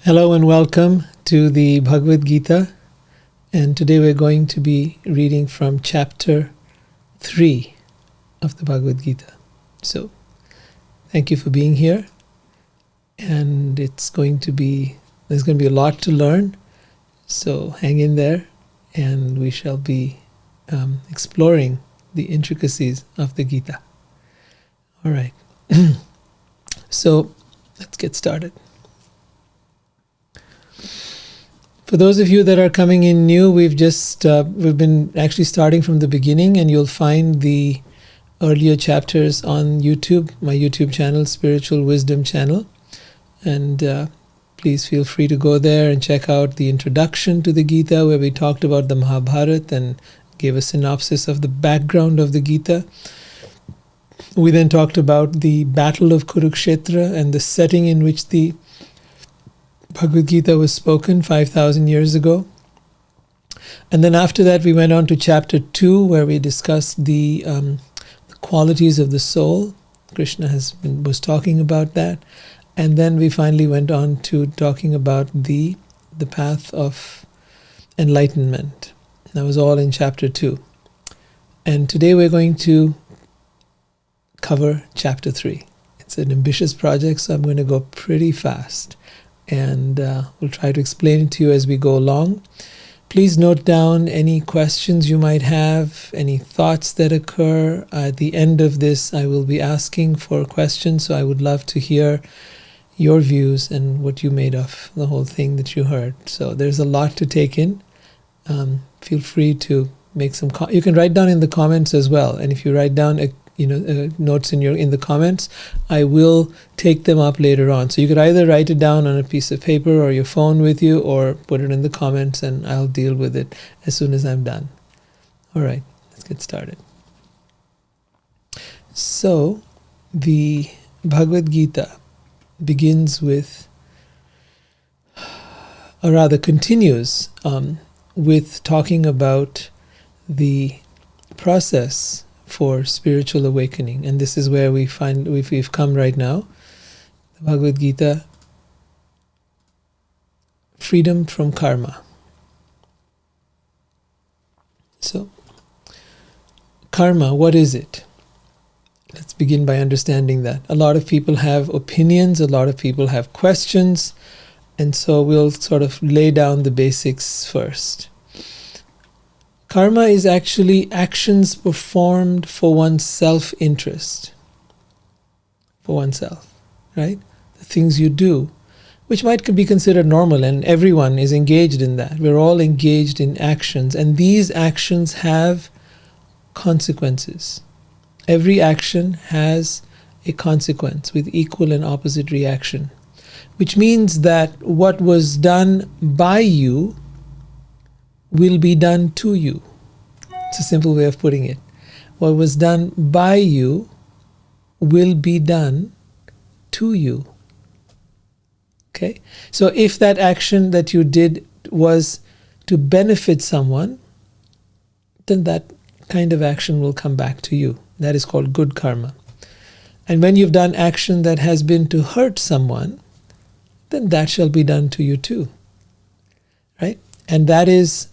Hello and welcome to the Bhagavad Gita, and today we're going to be reading from chapter 3 of the Bhagavad Gita. So, thank you for being here, and there's going to be a lot to learn, so hang in there, and we shall be exploring the intricacies of the Gita. All right, so let's get started. For those of you that are coming in new, we've been actually starting from the beginning, and you'll find the earlier chapters on YouTube, my YouTube channel, Spiritual Wisdom channel. And please feel free to go there and check out the introduction to the Gita, where we talked about the Mahabharata and gave a synopsis of the background of the Gita. We then talked about the Battle of Kurukshetra and the setting in which the Bhagavad Gita was spoken 5,000 years ago. And then after that we went on to chapter 2, where we discussed the qualities of the soul. Krishna was talking about that. And then we finally went on to talking about the path of enlightenment. That was all in chapter 2. And today we're going to cover chapter 3. It's an ambitious project, so I'm going to go pretty fast. And we'll try to explain it to you as we go along. Please note down any questions you might have, any thoughts that occur. At the end of this, I will be asking for questions, so I would love to hear your views and what you made of the whole thing that you heard. So there's a lot to take in. Feel free to make some. You can write down in the comments as well, and if you write down notes in the comments, I will take them up later on. So you could either write it down on a piece of paper or your phone with you, or put it in the comments, and I'll deal with it as soon as I'm done. All right, let's get started. So the Bhagavad Gita begins with, or rather continues with talking about the process for spiritual awakening, and this is where we've come right now. The Bhagavad Gita, freedom from karma. So, karma, what is it? Let's begin by understanding that. A lot of people have opinions, a lot of people have questions, and so we'll sort of lay down the basics first. Karma is actually actions performed for one's self-interest. For oneself, right? The things you do, which might be considered normal, and everyone is engaged in that. We're all engaged in actions, and these actions have consequences. Every action has a consequence with equal and opposite reaction, which means that what was done by you will be done to you. It's a simple way of putting it. What was done by you will be done to you. Okay? So if that action that you did was to benefit someone, then that kind of action will come back to you. That is called good karma. And when you've done action that has been to hurt someone, then that shall be done to you too. Right? And that is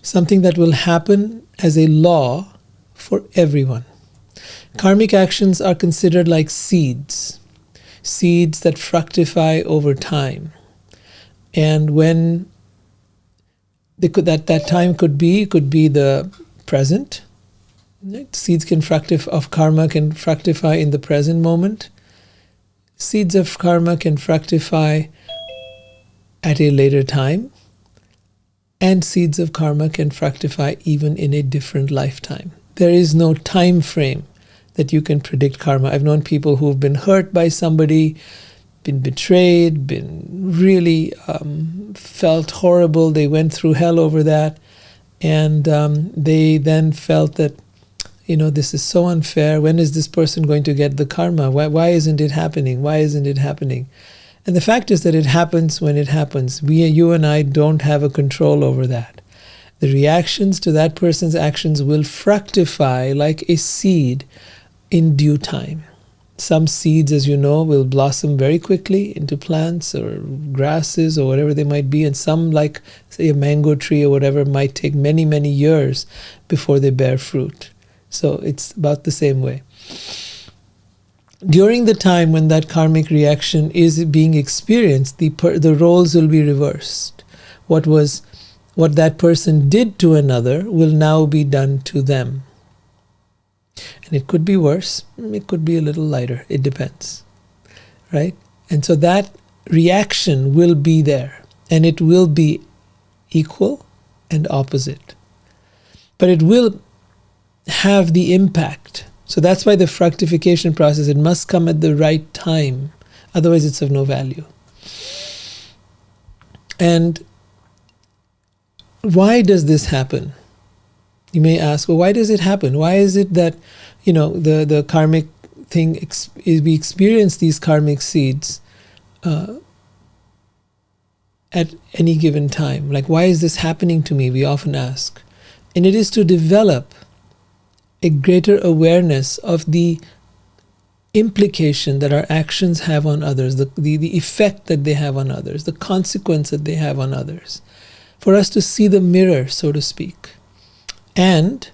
something that will happen as a law for everyone. Karmic actions are considered like seeds that fructify over time. And when that time could be the present. Right? Seeds of karma can fructify in the present moment. Seeds of karma can fructify at a later time, and seeds of karma can fructify even in a different lifetime. There is no time frame that you can predict karma. I've known people who've been hurt by somebody, been betrayed, been really felt horrible. They went through hell over that, and they then felt that, this is so unfair. When is this person going to get the karma? Why isn't it happening? Why isn't it happening? And the fact is that it happens when it happens. You and I don't have a control over that. The reactions to that person's actions will fructify like a seed in due time. Some seeds, as you know, will blossom very quickly into plants or grasses or whatever they might be, and some, like say a mango tree or whatever, might take many, many years before they bear fruit. So it's about the same way. During the time when that karmic reaction is being experienced, the roles will be reversed. What that person did to another will now be done to them. And it could be worse, it could be a little lighter, it depends, right? And so that reaction will be there, and it will be equal and opposite. But it will have the impact. So that's why the fructification process, it must come at the right time, otherwise it's of no value. And why does this happen? You may ask, well, why does it happen? Why is it that, the karmic thing, we experience these karmic seeds at any given time? Like, why is this happening to me? We often ask. And it is to develop a greater awareness of the implication that our actions have on others, the effect that they have on others, the consequence that they have on others. For us to see the mirror, so to speak. And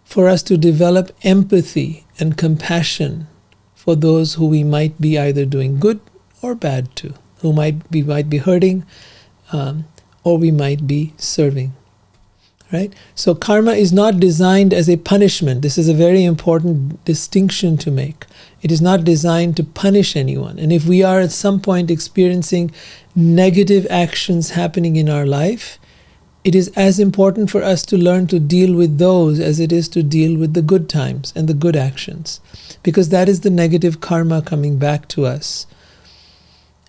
for us to develop empathy and compassion for those who we might be either doing good or bad to, who we might be hurting, or we might be serving. Right? So karma is not designed as a punishment. This is a very important distinction to make. It is not designed to punish anyone. And if we are at some point experiencing negative actions happening in our life, it is as important for us to learn to deal with those as it is to deal with the good times and the good actions. Because that is the negative karma coming back to us.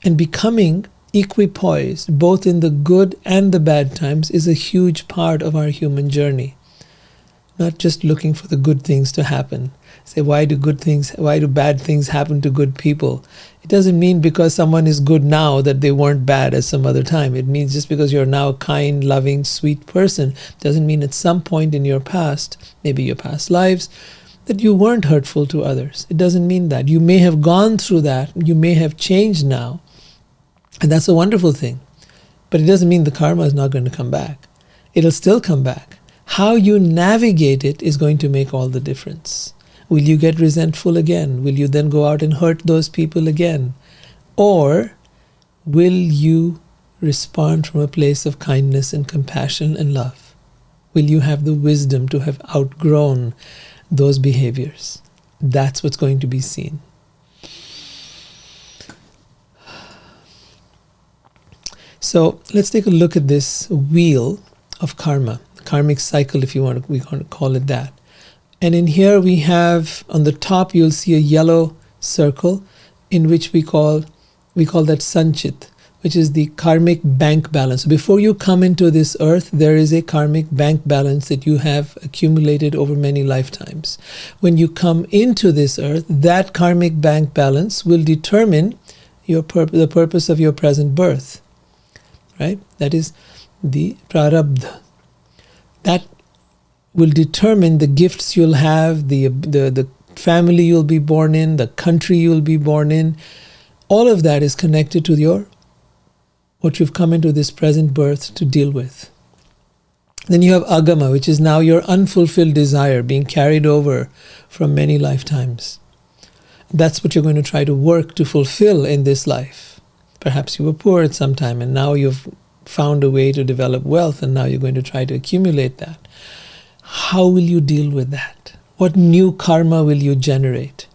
And becoming equipoised, both in the good and the bad times, is a huge part of our human journey. Not just looking for the good things to happen. Say, why do bad things happen to good people? It doesn't mean because someone is good now that they weren't bad at some other time. It means just because you're now a kind, loving, sweet person, doesn't mean at some point in your past, maybe your past lives, that you weren't hurtful to others. It doesn't mean that. You may have gone through that, you may have changed now, and that's a wonderful thing. But it doesn't mean the karma is not going to come back. It'll still come back. How you navigate it is going to make all the difference. Will you get resentful again? Will you then go out and hurt those people again? Or will you respond from a place of kindness and compassion and love? Will you have the wisdom to have outgrown those behaviors? That's what's going to be seen. So let's take a look at this wheel of karma, karmic cycle, if we want to call it that. And in here we have, on the top you'll see a yellow circle in which we call that sanchit, which is the karmic bank balance. So before you come into this earth, there is a karmic bank balance that you have accumulated over many lifetimes. When you come into this earth, that karmic bank balance will determine the purpose of your present birth. Right? That is the prarabdha. That will determine the gifts you'll have, the family you'll be born in, the country you'll be born in. All of that is connected to what you've come into this present birth to deal with. Then you have agama, which is now your unfulfilled desire being carried over from many lifetimes. That's what you're going to try to work to fulfill in this life. Perhaps you were poor at some time and now you've found a way to develop wealth and now you're going to try to accumulate that. How will you deal with that? What new karma will you generate?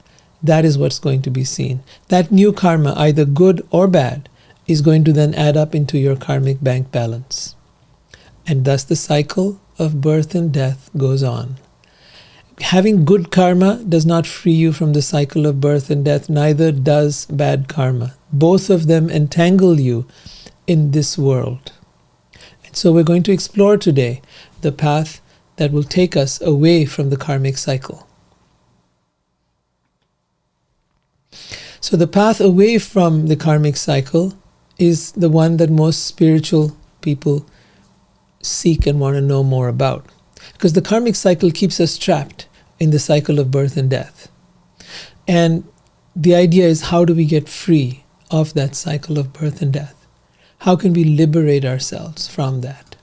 That is what's going to be seen. That new karma, either good or bad, is going to then add up into your karmic bank balance. And thus the cycle of birth and death goes on. Having good karma does not free you from the cycle of birth and death, neither does bad karma. Both of them entangle you in this world. And so we're going to explore today the path that will take us away from the karmic cycle. So the path away from the karmic cycle is the one that most spiritual people seek and want to know more about. Because the karmic cycle keeps us trapped in the cycle of birth and death. And the idea is, how do we get free of that cycle of birth and death? How can we liberate ourselves from that?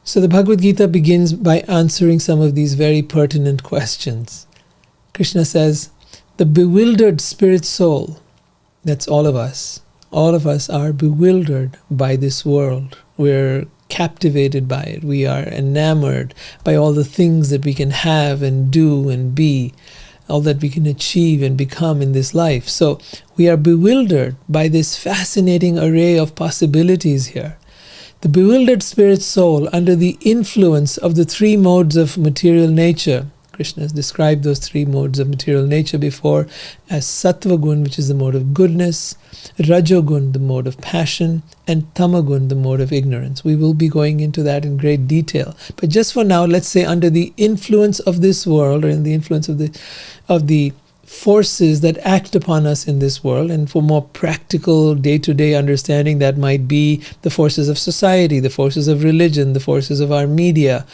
So the Bhagavad Gita begins by answering some of these very pertinent questions. Krishna says, the bewildered spirit soul, that's all of us are bewildered by this world. We're captivated by it. We are enamored by all the things that we can have and do and be, all that we can achieve and become in this life. So we are bewildered by this fascinating array of possibilities here. The bewildered spirit soul, under the influence of the three modes of material nature, Krishna has described those three modes of material nature before as Sattva Gun, which is the mode of goodness, Rajogun, the mode of passion, and Tamagun, the mode of ignorance. We will be going into that in great detail. But just for now, let's say under the influence of this world, or in the influence of the forces that act upon us in this world, and for more practical day-to-day understanding, that might be the forces of society, the forces of religion, the forces of our media,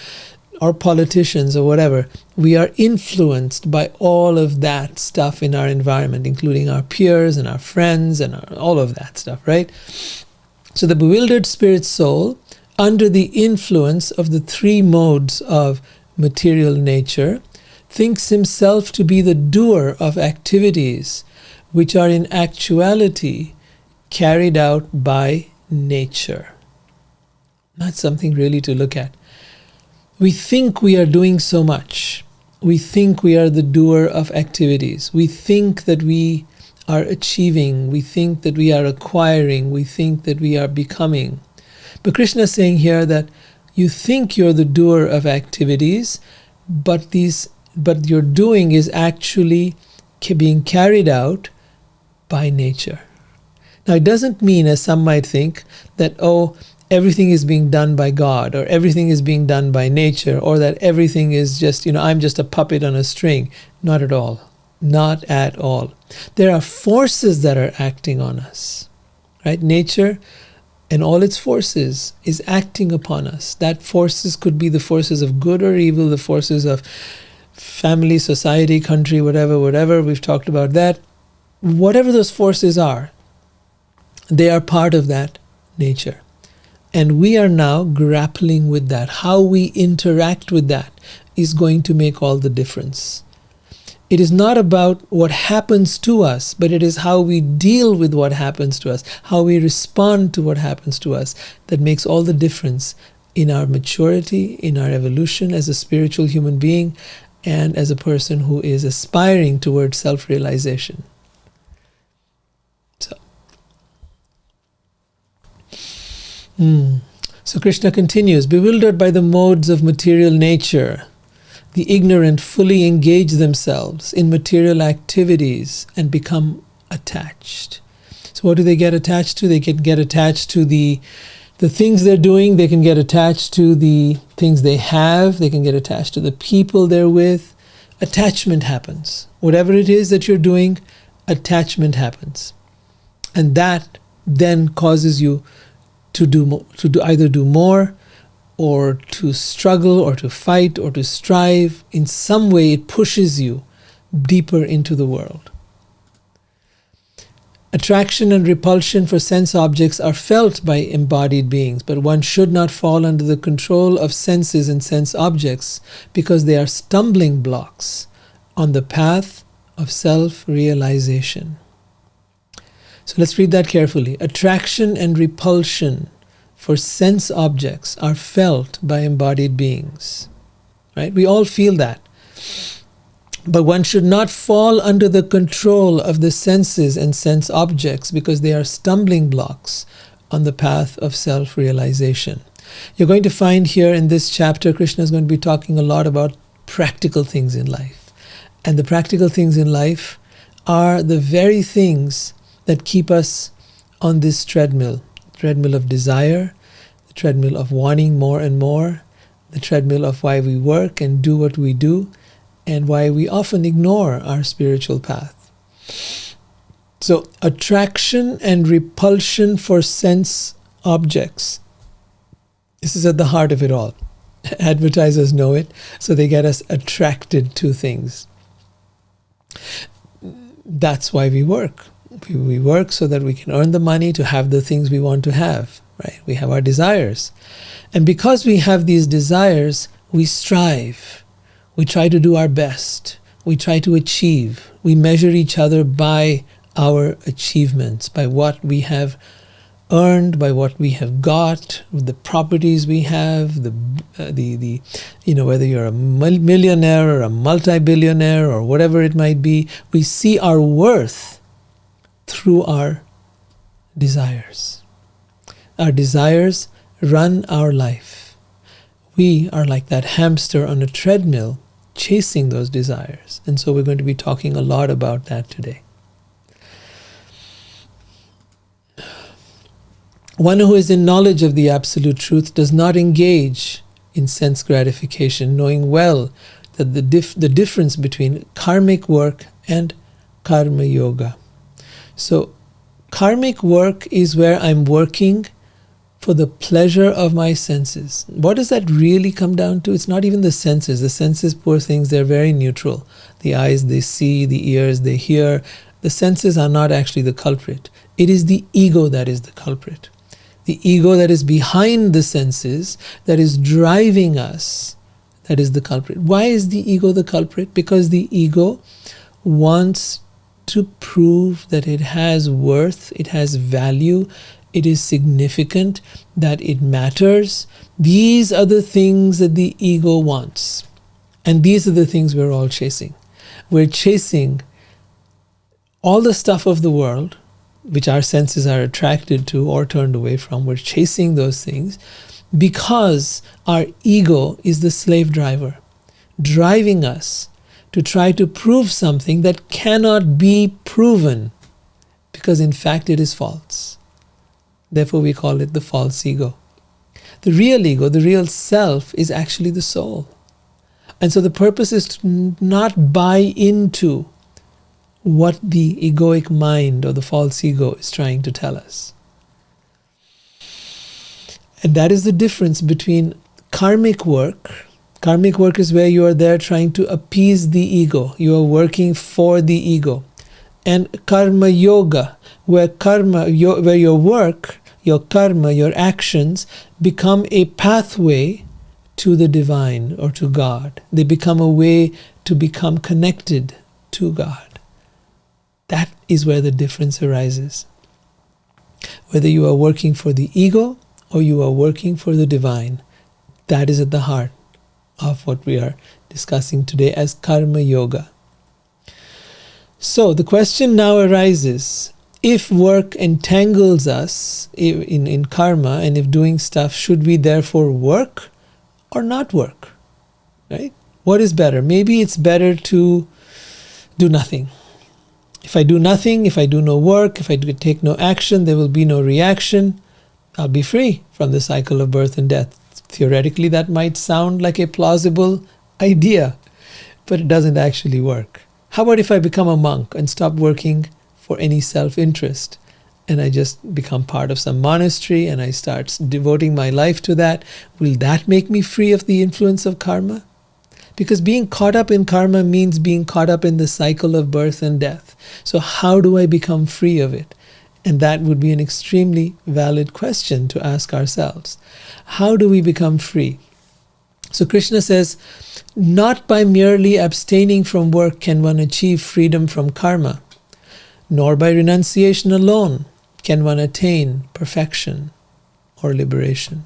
or politicians, or whatever. We are influenced by all of that stuff in our environment, including our peers and our friends and all of that stuff, right? So the bewildered spirit soul, under the influence of the three modes of material nature, thinks himself to be the doer of activities which are in actuality carried out by nature. That's something really to look at. We think we are doing so much. We think we are the doer of activities. We think that we are achieving. We think that we are acquiring. We think that we are becoming. But Krishna is saying here that you think you're the doer of activities, but your doing is actually being carried out by nature. Now, it doesn't mean, as some might think, that, everything is being done by God, or everything is being done by nature, or that everything is just, I'm just a puppet on a string. Not at all. Not at all. There are forces that are acting on us, right? Nature and all its forces is acting upon us. That forces could be the forces of good or evil, the forces of family, society, country, whatever. We've talked about that. Whatever those forces are, they are part of that nature. And we are now grappling with that. How we interact with that is going to make all the difference. It is not about what happens to us, but it is how we deal with what happens to us, how we respond to what happens to us, that makes all the difference in our maturity, in our evolution as a spiritual human being, and as a person who is aspiring towards self-realization. So Krishna continues, bewildered by the modes of material nature, the ignorant fully engage themselves in material activities and become attached. So what do they get attached to? They can get attached to the things they're doing. They can get attached to the things they have. They can get attached to the people they're with. Attachment happens. Whatever it is that you're doing, attachment happens. And that then causes you to either do more, or to struggle, or to fight, or to strive. In some way, it pushes you deeper into the world. Attraction and repulsion for sense objects are felt by embodied beings, but one should not fall under the control of senses and sense objects, because they are stumbling blocks on the path of self-realization. So let's read that carefully. Attraction and repulsion for sense objects are felt by embodied beings. Right? We all feel that. But one should not fall under the control of the senses and sense objects, because they are stumbling blocks on the path of self-realization. You're going to find here in this chapter, Krishna is going to be talking a lot about practical things in life. And the practical things in life are the very things that keep us on this treadmill of desire, the treadmill of wanting more and more, the treadmill of why we work and do what we do, and why we often ignore our spiritual path. So attraction and repulsion for sense objects. This is at the heart of it all. Advertisers know it, so they get us attracted to things. That's why we work. We work so that we can earn the money to have the things we want to have, right? We have our desires. And because we have these desires, we strive. We try to do our best. We try to achieve. We measure each other by our achievements, by what we have earned, by what we have got, the properties we have, the whether you're a millionaire or a multi-billionaire or whatever it might be, we see our worth through our desires. Our desires run our life. We are like that hamster on a treadmill chasing those desires. And so we're going to be talking a lot about that today. One who is in knowledge of the absolute truth does not engage in sense gratification, knowing well that the difference between karmic work and karma yoga. So karmic work is where I'm working for the pleasure of my senses. What does that really come down to? It's not even the senses. The senses, poor things, they're very neutral. The eyes, they see. The ears, they hear. The senses are not actually the culprit. It is the ego that is the culprit. The ego that is behind the senses, that is driving us, that is the culprit. Why is the ego the culprit? Because the ego wants to prove that it has worth, it has value, it is significant, that it matters. These are the things that the ego wants. And these are the things we're all chasing. We're chasing all the stuff of the world, which our senses are attracted to or turned away from. We're chasing those things because our ego is the slave driver, driving us to try to prove something that cannot be proven, because in fact it is false. Therefore we call it the false ego. The real ego, the real self, is actually the soul. And so the purpose is to not buy into what the egoic mind or the false ego is trying to tell us. And that is the difference between karmic work. Karmic work is where you are there trying to appease the ego. You are working for the ego. And karma yoga, where your work, your karma, your actions become a pathway to the divine or to God. They become a way to become connected to God. That is where the difference arises. Whether you are working for the ego or you are working for the divine, that is at the heart of what we are discussing today as karma yoga. So the question now arises, if work entangles us in karma, and if doing stuff, should we therefore work or not work? Right? What is better? Maybe it's better to do nothing. If I do nothing, if I do no work, if I take no action, there will be no reaction. I'll be free from the cycle of birth and death. Theoretically, that might sound like a plausible idea, but it doesn't actually work. How about if I become a monk and stop working for any self-interest, and I just become part of some monastery and I start devoting my life to that? Will that make me free of the influence of karma? Because being caught up in karma means being caught up in the cycle of birth and death. So how do I become free of it? And that would be an extremely valid question to ask ourselves. How do we become free? So Krishna says, not by merely abstaining from work can one achieve freedom from karma, nor by renunciation alone can one attain perfection or liberation.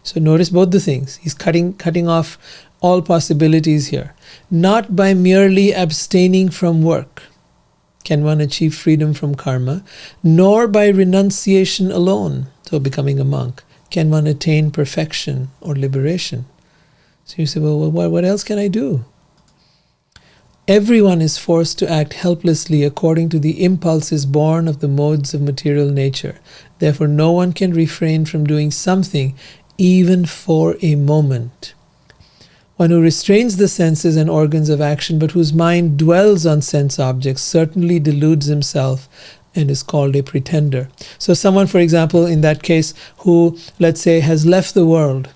So notice both the things. He's cutting off all possibilities here. Not by merely abstaining from work can one achieve freedom from karma, nor by renunciation alone, so becoming a monk, can one attain perfection or liberation. So you say, well, what else can I do? Everyone is forced to act helplessly according to the impulses born of the modes of material nature. Therefore, no one can refrain from doing something, even for a moment. One who restrains the senses and organs of action, but whose mind dwells on sense objects, certainly deludes himself and is called a pretender. So someone, for example, in that case, who, let's say, has left the world,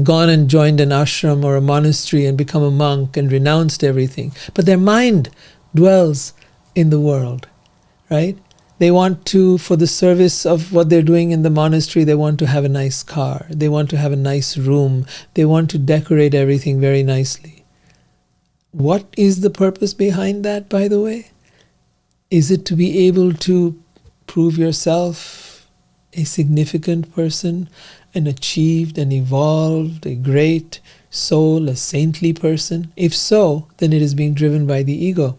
gone and joined an ashram or a monastery and become a monk and renounced everything, but their mind dwells in the world, right? They want to, for the service of what they're doing in the monastery, they want to have a nice car. They want to have a nice room. They want to decorate everything very nicely. What is the purpose behind that, by the way? Is it to be able to prove yourself a significant person, an achieved, an evolved, a great soul, a saintly person? If so, then it is being driven by the ego.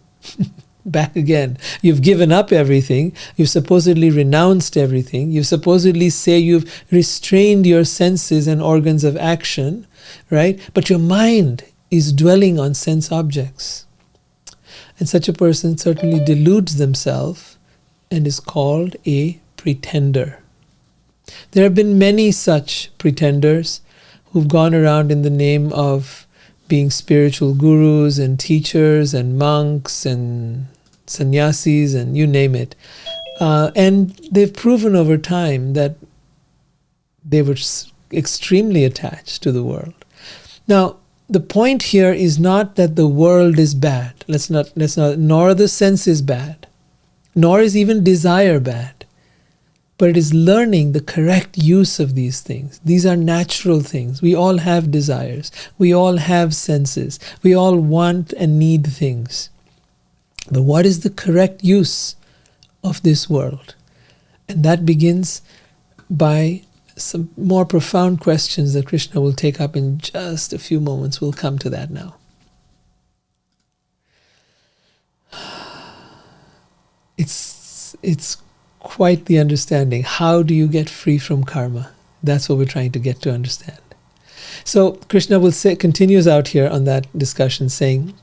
Back again. You've given up everything. You've supposedly renounced everything. You supposedly say you've restrained your senses and organs of action, right? But your mind is dwelling on sense objects. And such a person certainly deludes themselves and is called a pretender. There have been many such pretenders who've gone around in the name of being spiritual gurus and teachers and monks and sannyasis and you name it. And they've proven over time that they were extremely attached to the world. Now, the point here is not that the world is bad. Let's not, nor the sense is bad, nor is even desire bad. But it is learning the correct use of these things. These are natural things. We all have desires. We all have senses. We all want and need things. But what is the correct use of this world? And that begins by some more profound questions that Krishna will take up in just a few moments. We'll come to that now. It's quite the understanding. How do you get free from karma? That's what we're trying to get to understand. So Krishna will say, continues out here on that discussion saying,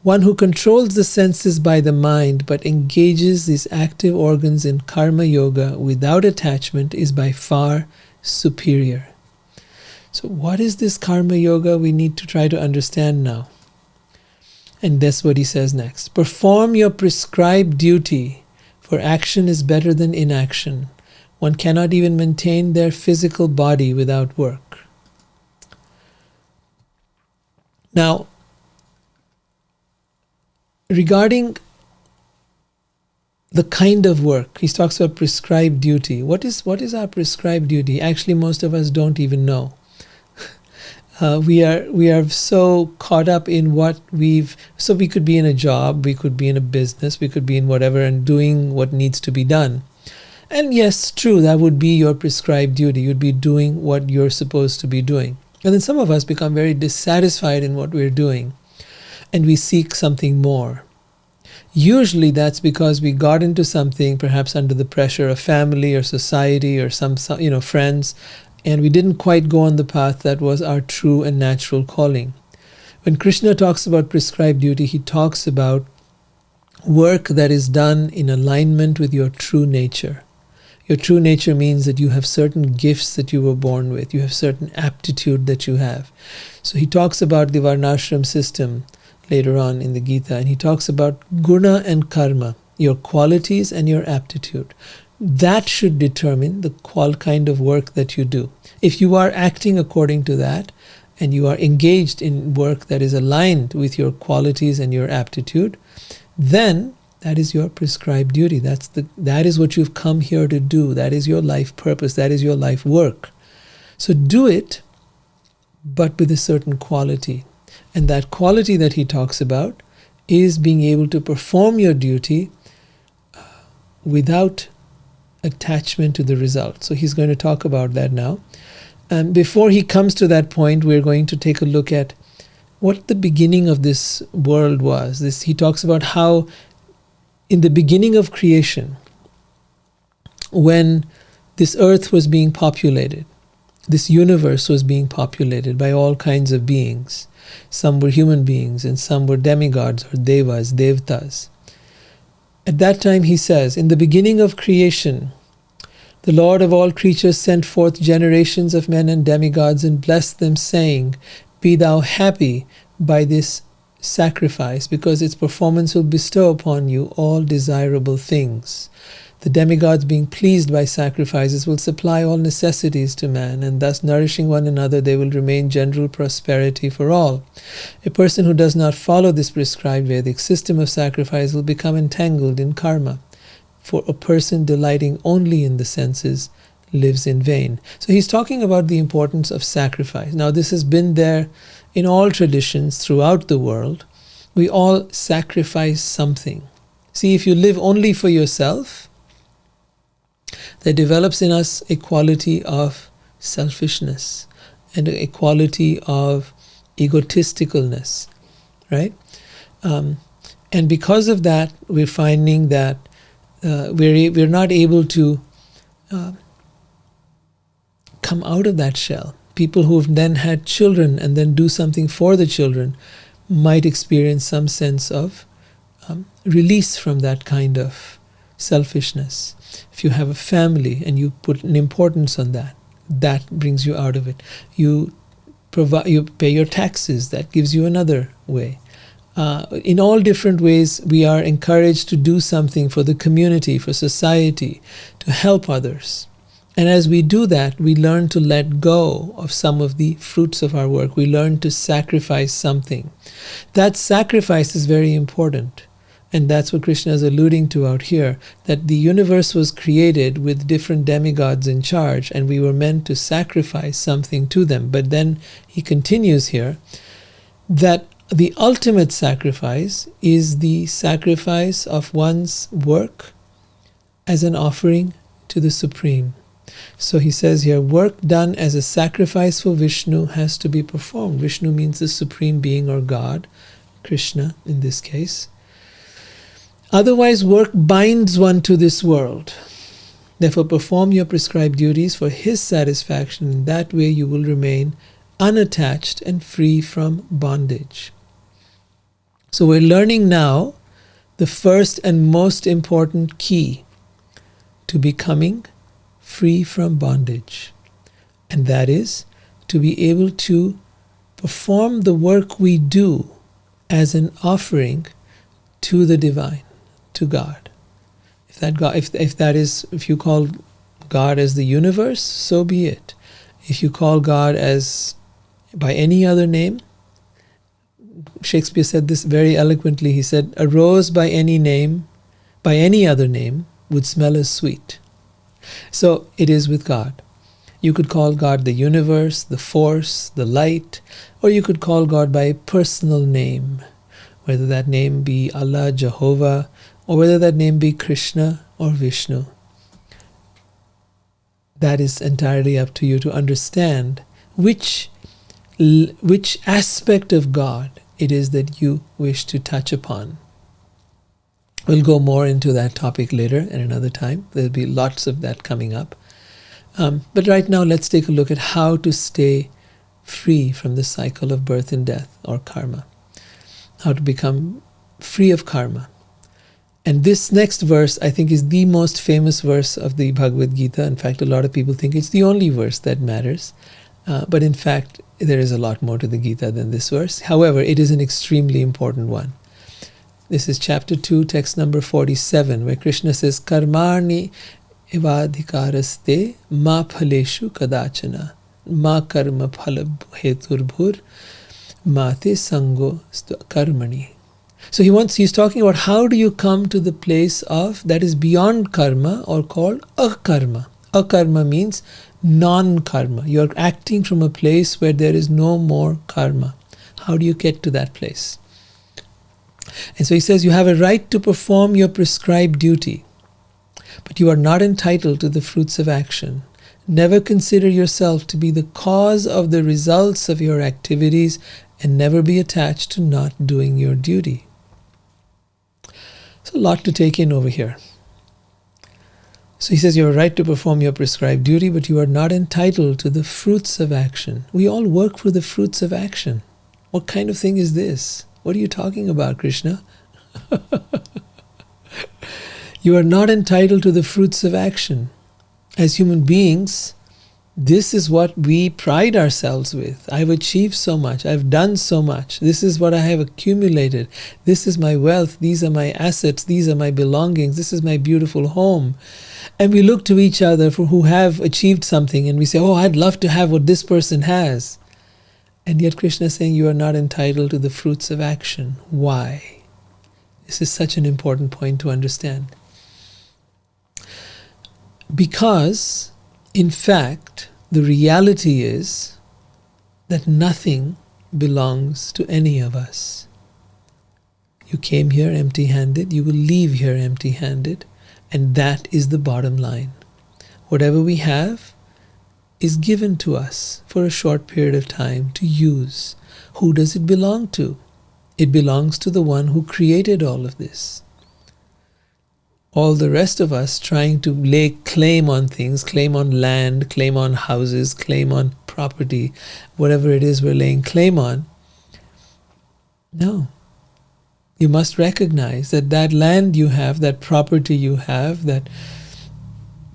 one who controls the senses by the mind but engages these active organs in karma yoga without attachment is by far superior. So what is this karma yoga? We need to try to understand now. And that's what he says next. Perform your prescribed duty, for action is better than inaction. One cannot even maintain their physical body without work. Now, regarding the kind of work, he talks about prescribed duty. What is our prescribed duty? Actually, most of us don't even know. We are so caught up in what so we could be in a job, we could be in a business, we could be in whatever and doing what needs to be done. And yes, true, that would be your prescribed duty. You'd be doing what you're supposed to be doing. And then some of us become very dissatisfied in what we're doing, and we seek something more. Usually that's because we got into something, perhaps under the pressure of family or society or some friends, and we didn't quite go on the path that was our true and natural calling. When Krishna talks about prescribed duty, he talks about work that is done in alignment with your true nature. Your true nature means that you have certain gifts that you were born with. You have certain aptitude that you have. So he talks about the varnashram system later on in the Gita, and he talks about guna and karma, your qualities and your aptitude. That should determine the kind of work that you do. If you are acting according to that, and you are engaged in work that is aligned with your qualities and your aptitude, then that is your prescribed duty. That is what you've come here to do. That is your life purpose. That is your life work. So do it, but with a certain quality. And that quality that he talks about is being able to perform your duty without attachment to the result. So he's going to talk about that now. And before he comes to that point, we're going to take a look at what the beginning of this world was. He talks about how in the beginning of creation, when this earth was being populated, this universe was being populated by all kinds of beings. Some were human beings and some were demigods or devas, devtas. At that time he says, in the beginning of creation, the Lord of all creatures sent forth generations of men and demigods and blessed them, saying, be thou happy by this sacrifice, because its performance will bestow upon you all desirable things. The demigods, being pleased by sacrifices, will supply all necessities to man, and thus nourishing one another, they will remain general prosperity for all. A person who does not follow this prescribed Vedic system of sacrifice will become entangled in karma. For a person delighting only in the senses lives in vain. So he's talking about the importance of sacrifice. Now, this has been there in all traditions throughout the world. We all sacrifice something. See, if you live only for yourself, there develops in us a quality of selfishness and a quality of egotisticalness, right? And because of that, we're finding that we're not able to come out of that shell. People who have then had children and then do something for the children might experience some sense of release from that kind of selfishness. If you have a family and you put an importance on that, that brings you out of it. You pay your taxes, that gives you another way. In all different ways, we are encouraged to do something for the community, for society, to help others. And as we do that, we learn to let go of some of the fruits of our work. We learn to sacrifice something. That sacrifice is very important. And that's what Krishna is alluding to out here, that the universe was created with different demigods in charge, and we were meant to sacrifice something to them. But then he continues here that the ultimate sacrifice is the sacrifice of one's work as an offering to the Supreme. So he says here, work done as a sacrifice for Vishnu has to be performed. Vishnu means the Supreme Being or God, Krishna in this case. Otherwise, work binds one to this world. Therefore, perform your prescribed duties for his satisfaction. In that way, you will remain unattached and free from bondage. So we're learning now the first and most important key to becoming free from bondage. And that is to be able to perform the work we do as an offering to the divine, to God. If you call God as the universe, so be it. If you call God as by any other name, Shakespeare said this very eloquently. He said, "A rose by any name, by any other name, would smell as sweet." So it is with God. You could call God the universe, the force, the light, or you could call God by a personal name, whether that name be Allah, Jehovah, or whether that name be Krishna or Vishnu. That is entirely up to you to understand which aspect of God it is that you wish to touch upon. We'll go more into that topic later at another time. There'll be lots of that coming up. But right now, let's take a look at how to stay free from the cycle of birth and death, or karma. How to become free of karma. And this next verse, I think, is the most famous verse of the Bhagavad Gita. In fact, a lot of people think it's the only verse that matters. But in fact, there is a lot more to the Gita than this verse. However, it is an extremely important one. This is chapter 2, text number 47, where Krishna says, Karmani evadhikaraste ma phaleshu kadachana ma karma phala heturbhur mate sango karmani. So he's talking about how do you come to the place of that is beyond karma, or called akarma. Akarma means non-karma. You're acting from a place where there is no more karma. How do you get to that place? And so he says, you have a right to perform your prescribed duty, but you are not entitled to the fruits of action. Never consider yourself to be the cause of the results of your activities, and never be attached to not doing your duty. It's a lot to take in over here. So he says, you have a right to perform your prescribed duty, but you are not entitled to the fruits of action. We all work for the fruits of action. What kind of thing is this? What are you talking about, Krishna? You are not entitled to the fruits of action. As human beings, This is what we pride ourselves with. I've achieved so much. I've done so much. This is what I have accumulated. This is my wealth. These are my assets. These are my belongings. This is my beautiful home. And we look to each other for who have achieved something, and we say, oh, I'd love to have what this person has. And yet Krishna is saying you are not entitled to the fruits of action. Why? This is such an important point to understand. Because, in fact, the reality is that nothing belongs to any of us. You came here empty-handed, you will leave here empty-handed, and that is the bottom line. Whatever we have is given to us for a short period of time to use. Who does it belong to? It belongs to the one who created all of this. All the rest of us trying to lay claim on things, claim on land, claim on houses, claim on property, whatever it is we're laying claim on. No. You must recognize that that land you have, that property you have, that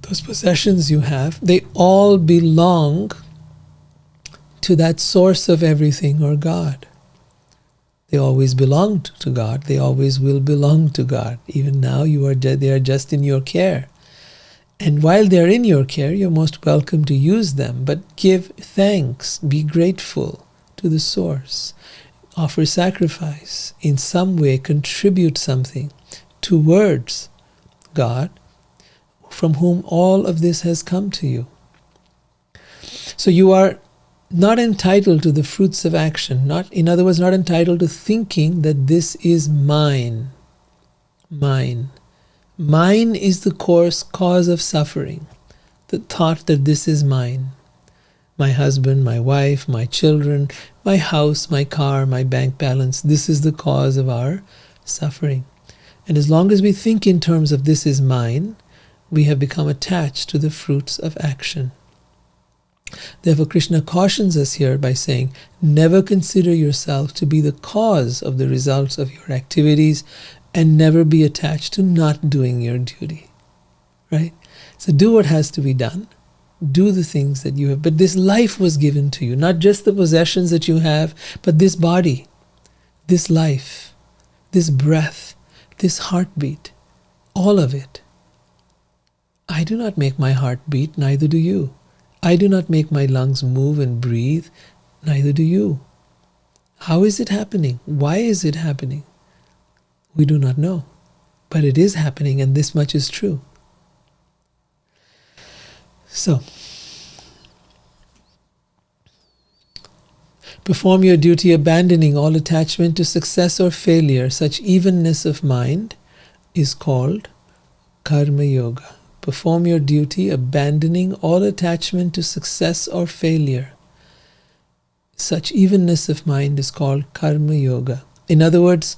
those possessions you have, they all belong to that source of everything, or God. They always belonged to God. They always will belong to God. Even now, they are just in your care. And while they are in your care, you're most welcome to use them. But give thanks. Be grateful to the source. Offer sacrifice. In some way, contribute something towards God, from whom all of this has come to you. So you are not entitled to the fruits of action. In other words, not entitled to thinking that this is mine. Mine. Mine is the cause of suffering. The thought that this is mine. My husband, my wife, my children, my house, my car, my bank balance. This is the cause of our suffering. And as long as we think in terms of this is mine, we have become attached to the fruits of action. Therefore, Krishna cautions us here by saying, never consider yourself to be the cause of the results of your activities, and never be attached to not doing your duty. Right? So do what has to be done. Do the things that you have. But this life was given to you, not just the possessions that you have, but this body, this life, this breath, this heartbeat, all of it. I do not make my heart beat, neither do you. I do not make my lungs move and breathe, neither do you. How is it happening? Why is it happening? We do not know. But it is happening, and this much is true. So, perform your duty abandoning all attachment to success or failure. Such evenness of mind is called karma yoga. Perform your duty, abandoning all attachment to success or failure. Such evenness of mind is called karma yoga. In other words,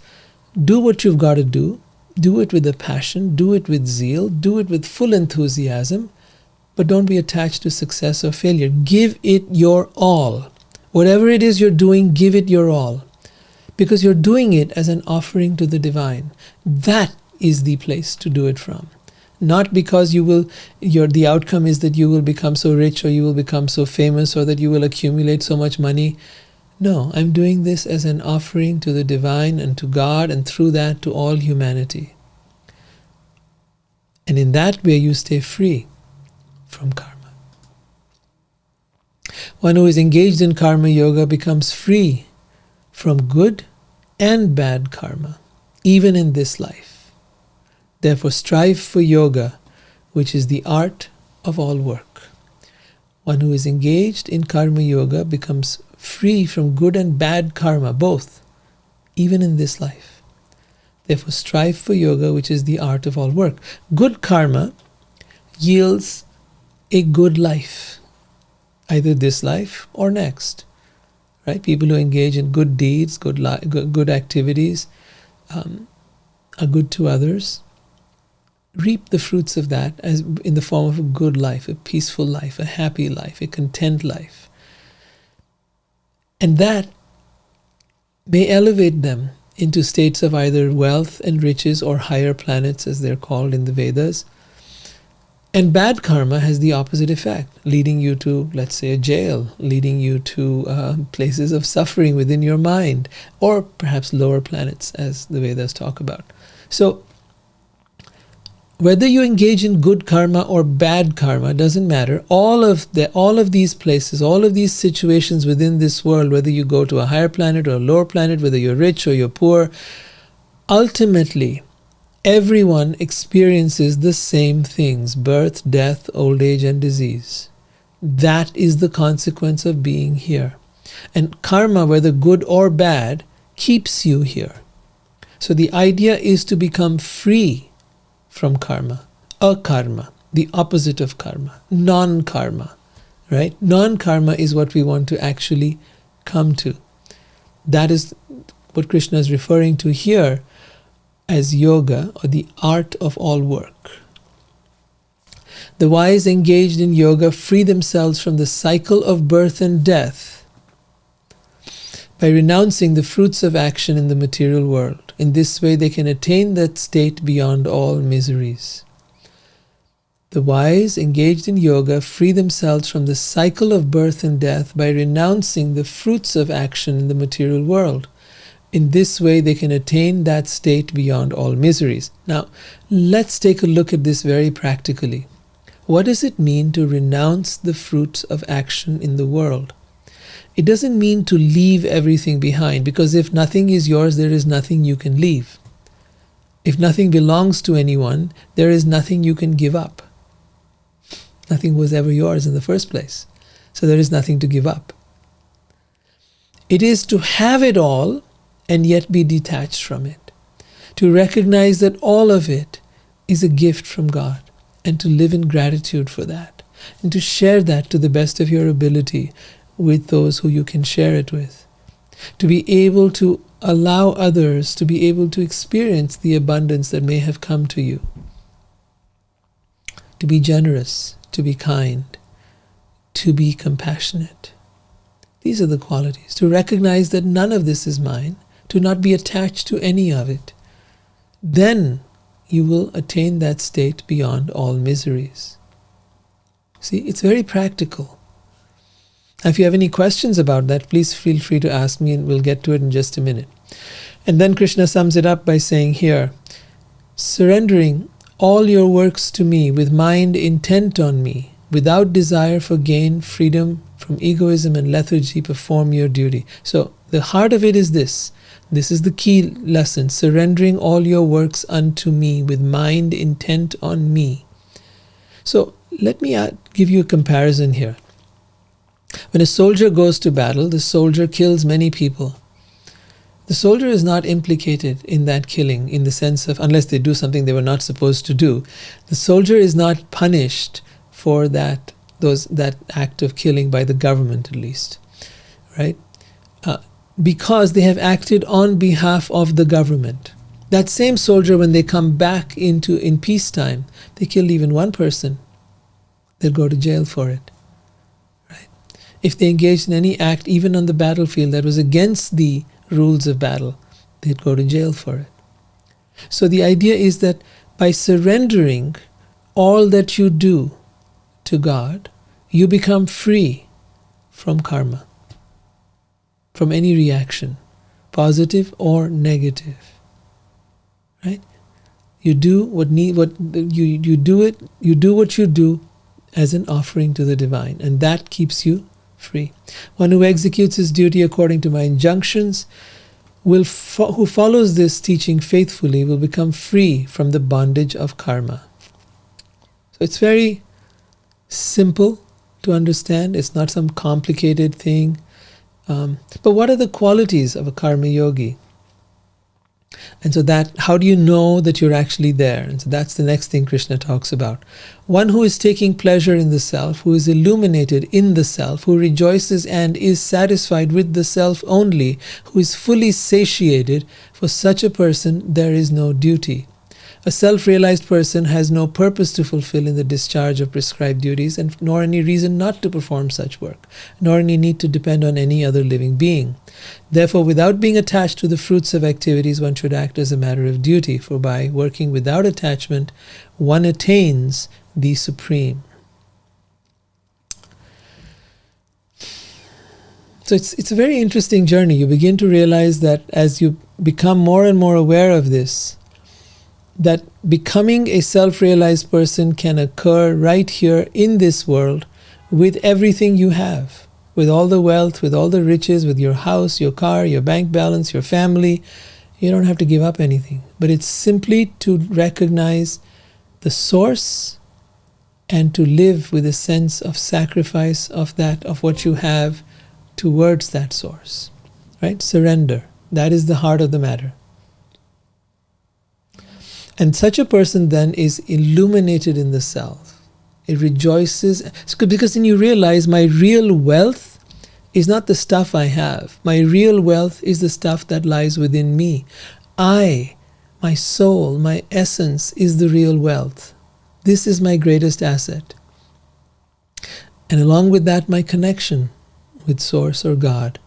do what you've got to do. Do it with a passion. Do it with zeal. Do it with full enthusiasm. But don't be attached to success or failure. Give it your all. Whatever it is you're doing, give it your all. Because you're doing it as an offering to the divine. That is the place to do it from. Not because the outcome is that you will become so rich, or you will become so famous, or that you will accumulate so much money. No, I'm doing this as an offering to the divine and to God, and through that to all humanity. And in that way you stay free from karma. One who is engaged in karma yoga becomes free from good and bad karma, even in this life. Therefore, strive for yoga, which is the art of all work. One who is engaged in karma yoga becomes free from good and bad karma, both, even in this life. Therefore, strive for yoga, which is the art of all work. Good karma yields a good life, either this life or next. Right? People who engage in good deeds, good activities, are good to others, reap the fruits of that as in the form of a good life, a peaceful life, a happy life, a content life. And that may elevate them into states of either wealth and riches, or higher planets as they're called in the Vedas, And bad karma has the opposite effect, leading you to, let's say, a jail, leading you to places of suffering within your mind, or perhaps lower planets, as the Vedas talk about. So, whether you engage in good karma or bad karma doesn't matter. All of these places, all of these situations within this world, whether you go to a higher planet or a lower planet, whether you're rich or you're poor, ultimately, everyone experiences the same things: birth, death, old age, and disease. That is the consequence of being here. And karma, whether good or bad, keeps you here. So the idea is to become free from karma, akarma, the opposite of karma, non-karma, right? Non-karma is what we want to actually come to. That is what Krishna is referring to here as yoga, or the art of all work. The wise engaged in yoga free themselves from the cycle of birth and death by renouncing the fruits of action in the material world. In this way, they can attain that state beyond all miseries. The wise engaged in yoga free themselves from the cycle of birth and death by renouncing the fruits of action in the material world. In this way, they can attain that state beyond all miseries. Now, let's take a look at this very practically. What does it mean to renounce the fruits of action in the world? It doesn't mean to leave everything behind, because if nothing is yours, there is nothing you can leave. If nothing belongs to anyone, there is nothing you can give up. Nothing was ever yours in the first place, so there is nothing to give up. It is to have it all and yet be detached from it, to recognize that all of it is a gift from God, and to live in gratitude for that, and to share that to the best of your ability with those who you can share it with, to be able to allow others to be able to experience the abundance that may have come to you, to be generous, to be kind, to be compassionate. These are the qualities. To recognize that none of this is mine, to not be attached to any of it. Then you will attain that state beyond all miseries. See, it's very practical. If you have any questions about that, please feel free to ask me, and we'll get to it in just a minute. And then Krishna sums it up by saying here, surrendering all your works to me with mind intent on me, without desire for gain, freedom from egoism and lethargy, perform your duty. So the heart of it is this. This is the key lesson: surrendering all your works unto me with mind intent on me. So let me give you a comparison here. When a soldier goes to battle, the soldier kills many people. The soldier is not implicated in that killing in the sense of, unless they do something they were not supposed to do, the soldier is not punished for that act of killing by the government, at least, right? Because they have acted on behalf of the government. That same soldier, when they come back in peacetime, they kill even one person, they'll go to jail for it. Right? If they engaged in any act, even on the battlefield, that was against the rules of battle, they'd go to jail for it. So the idea is that by surrendering all that you do to God, you become free from karma, from any reaction, positive or negative. Right? You do what you do as an offering to the divine, and that keeps you free. One who executes his duty according to my injunctions, who follows this teaching faithfully, will become free from the bondage of karma. So it's very simple to understand. It's not some complicated thing. But what are the qualities of a karma yogi? And so how do you know that you're actually there? And so that's the next thing Krishna talks about. One who is taking pleasure in the self, who is illuminated in the self, who rejoices and is satisfied with the self only, who is fully satiated, for such a person there is no duty. A self-realized person has no purpose to fulfill in the discharge of prescribed duties, and nor any reason not to perform such work, nor any need to depend on any other living being. Therefore, without being attached to the fruits of activities, one should act as a matter of duty, for by working without attachment, one attains the Supreme. So it's a very interesting journey. You begin to realize that as you become more and more aware of this, that becoming a self-realized person can occur right here in this world with everything you have, with all the wealth, with all the riches, with your house, your car, your bank balance, your family. You don't have to give up anything. But it's simply to recognize the source and to live with a sense of sacrifice of that, of what you have, towards that source. Right? Surrender. That is the heart of the matter. And such a person then is illuminated in the self. It rejoices. Because then you realize my real wealth is not the stuff I have. My real wealth is the stuff that lies within me. I, my soul, my essence is the real wealth. This is my greatest asset. And along with that, my connection with Source or God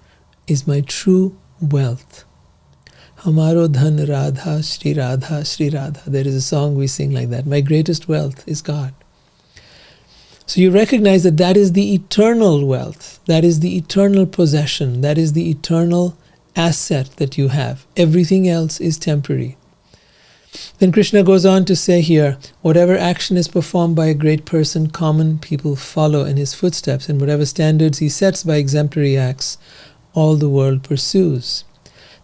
is my true wealth. Hamaro dhan Radha, Shri Radha, Shri Radha. There is a song we sing like that. My greatest wealth is God. So you recognize that that is the eternal wealth. That is the eternal possession. That is the eternal asset that you have. Everything else is temporary. Then Krishna goes on to say here, whatever action is performed by a great person, common people follow in his footsteps, and whatever standards he sets by exemplary acts, all the world pursues.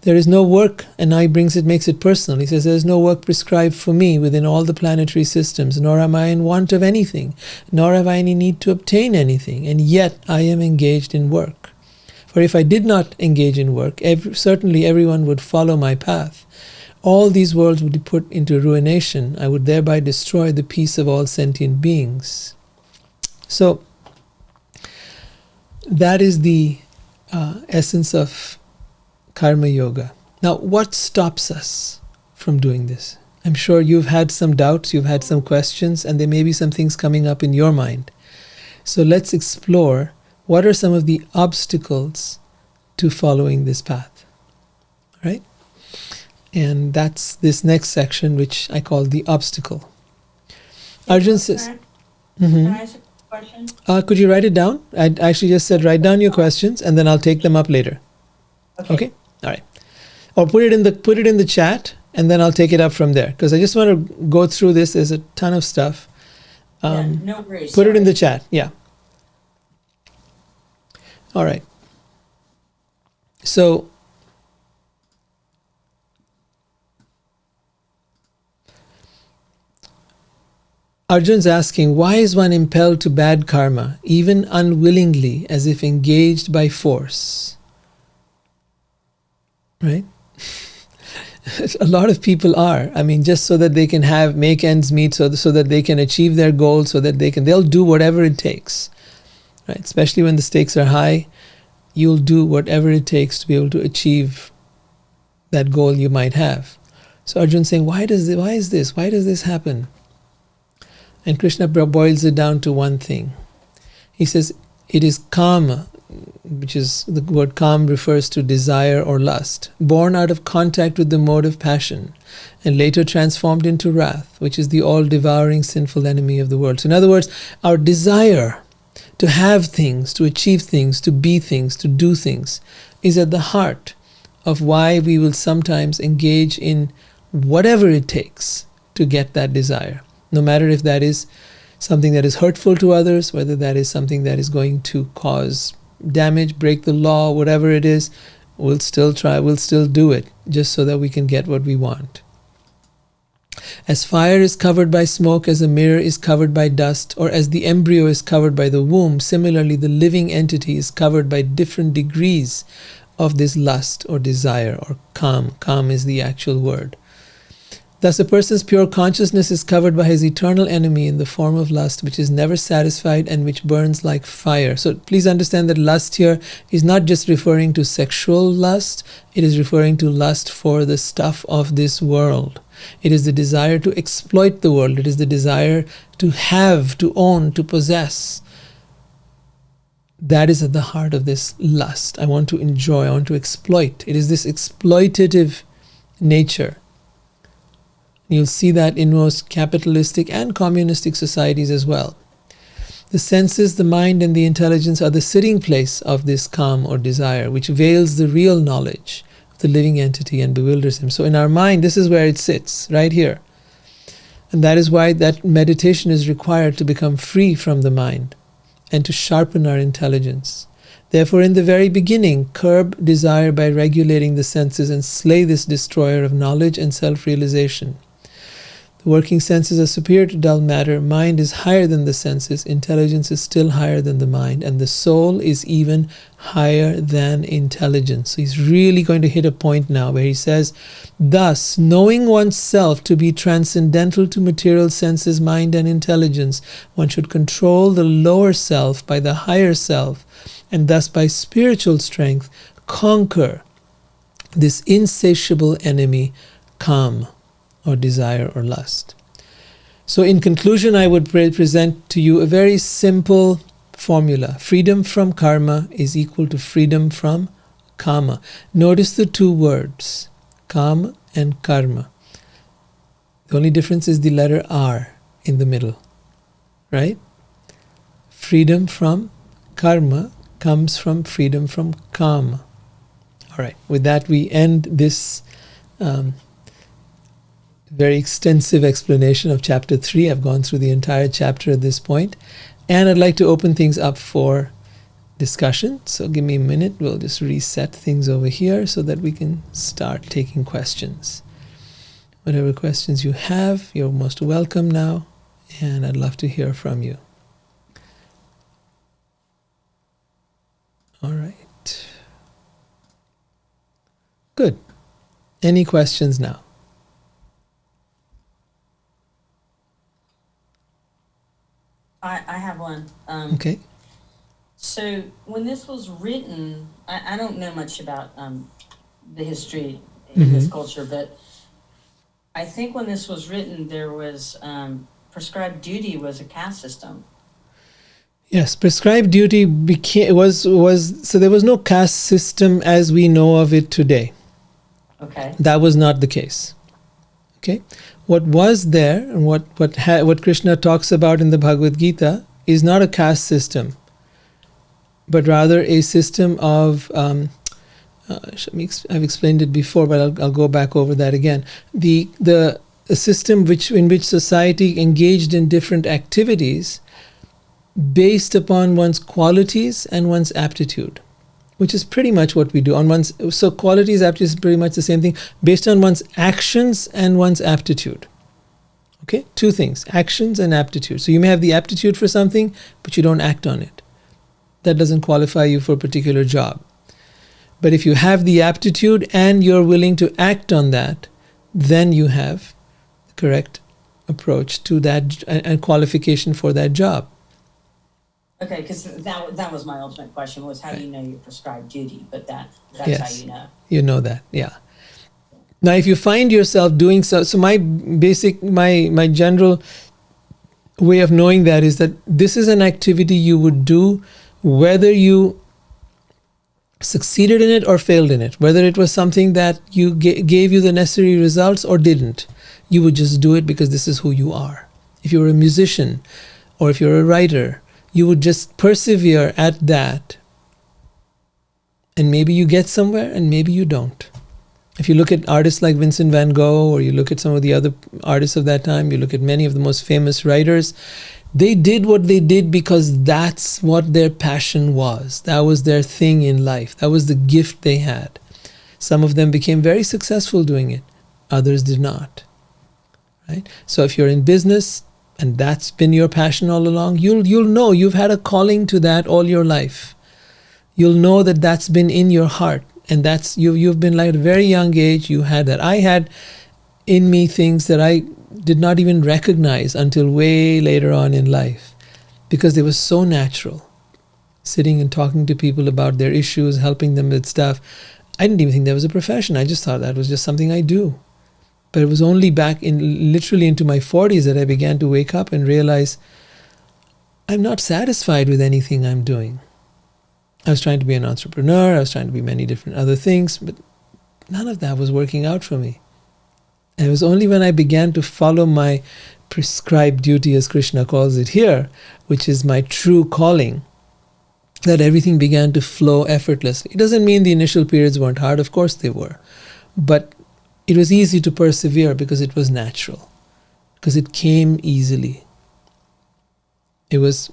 There is no work, and now he makes it personal. He says, there is no work prescribed for me within all the planetary systems, nor am I in want of anything, nor have I any need to obtain anything, and yet I am engaged in work. For if I did not engage in work, certainly everyone would follow my path. All these worlds would be put into ruination. I would thereby destroy the peace of all sentient beings. So, that is the essence of Karma Yoga. Now, what stops us from doing this? I'm sure you've had some doubts, you've had some questions, and there may be some things coming up in your mind. So let's explore what are some of the obstacles to following this path. Right? And that's this next section, which I call the obstacle. Arjuna says, Can I ask a question? could you write it down? I actually just said write down your questions and then I'll take them up later. Okay? All right. Or put it in the chat and then I'll take it up from there. Because I just want to go through this. There's a ton of stuff. No worries. Put it in the chat. Yeah. All right. So, Arjun's asking, why is one impelled to bad karma, even unwillingly, as if engaged by force? Right? A lot of people are. I mean, just so that they can make ends meet, so that they can achieve their goals, so that they'll do whatever it takes. Right? Especially when the stakes are high, you'll do whatever it takes to be able to achieve that goal you might have. So Arjun's saying, why is this? Why does this happen? And Krishna boils it down to one thing. He says, it is kama, which is the word kam refers to desire or lust, born out of contact with the mode of passion, and later transformed into wrath, which is the all-devouring sinful enemy of the world. So in other words, our desire to have things, to achieve things, to be things, to do things, is at the heart of why we will sometimes engage in whatever it takes to get that desire. No matter if that is something that is hurtful to others, whether that is something that is going to cause damage, break the law, whatever it is, we'll still do it, just so that we can get what we want. As fire is covered by smoke, as a mirror is covered by dust, or as the embryo is covered by the womb, similarly the living entity is covered by different degrees of this lust or desire or kam. Kam is the actual word. Thus, a person's pure consciousness is covered by his eternal enemy in the form of lust, which is never satisfied and which burns like fire. So please understand that lust here is not just referring to sexual lust, it is referring to lust for the stuff of this world. It is the desire to exploit the world. It is the desire to have, to own, to possess. That is at the heart of this lust. I want to enjoy, I want to exploit. It is this exploitative nature. You'll see that in most capitalistic and communistic societies as well. The senses, the mind, and the intelligence are the sitting place of this calm or desire, which veils the real knowledge of the living entity and bewilders him. So in our mind, this is where it sits, right here. And that is why that meditation is required to become free from the mind and to sharpen our intelligence. Therefore, in the very beginning, curb desire by regulating the senses and slay this destroyer of knowledge and self-realization. The working senses are superior to dull matter. Mind is higher than the senses. Intelligence is still higher than the mind. And the soul is even higher than intelligence. So he's really going to hit a point now where he says, thus, knowing oneself to be transcendental to material senses, mind, and intelligence, one should control the lower self by the higher self, and thus by spiritual strength conquer this insatiable enemy, calm, or desire or lust. So in conclusion, I would present to you a very simple formula. Freedom from karma is equal to freedom from kama. Notice the two words, kama and karma. The only difference is the letter R in the middle, right? Freedom from karma comes from freedom from kama. All right, with that we end this very extensive explanation of chapter 3. I've gone through the entire chapter at this point, and I'd like to open things up for discussion. So give me a minute. We'll just reset things over here so that we can start taking questions. Whatever questions you have, you're most welcome now, and I'd love to hear from you. All right. Good. Any questions now? I have one. Okay. So when this was written, I don't know much about the history in this culture, but I think when this was written, there was prescribed duty was a caste system. Yes, prescribed duty was so there was no caste system as we know of it today. Okay. That was not the case. Okay. What was there and what Krishna talks about in the Bhagavad Gita is not a caste system, but rather a system of I've explained it before, but I'll go back over that again. A system in which society engaged in different activities based upon one's qualities and one's aptitude, which is pretty much what we do. So qualities, aptitude is pretty much the same thing, based on one's actions and one's aptitude. Okay, two things, actions and aptitude. So you may have the aptitude for something, but you don't act on it. That doesn't qualify you for a particular job. But if you have the aptitude and you're willing to act on that, then you have the correct approach to that and qualification for that job. Okay, because that was my ultimate question, was how do you know your prescribed duty? But that's yes, how you know. You know that, yeah. Now, if you find yourself doing so my general way of knowing that is that this is an activity you would do whether you succeeded in it or failed in it, whether it was something that you gave you the necessary results or didn't. You would just do it because this is who you are. If you're a musician or if you're a writer, you would just persevere at that, and maybe you get somewhere and maybe you don't. If you look at artists like Vincent van Gogh, or you look at some of the other artists of that time, you look at many of the most famous writers, they did what they did because that's what their passion was. That was their thing in life. That was the gift they had. Some of them became very successful doing it. Others did not. Right? So if you're in business, and that's been your passion all along, you'll know you've had a calling to that all your life. You'll know that that's been in your heart, and that's you've been like at a very young age. You had that. I had in me things that I did not even recognize until way later on in life, because they were so natural. Sitting and talking to people about their issues, helping them with stuff. I didn't even think that was a profession. I just thought that was just something I do. But it was only back literally into my 40s that I began to wake up and realize I'm not satisfied with anything I'm doing. I was trying to be an entrepreneur. I was trying to be many different other things, but none of that was working out for me. And it was only when I began to follow my prescribed duty, as Krishna calls it here, which is my true calling, that everything began to flow effortlessly. It doesn't mean the initial periods weren't hard, of course they were. But it was easy to persevere because it was natural, because it came easily. It was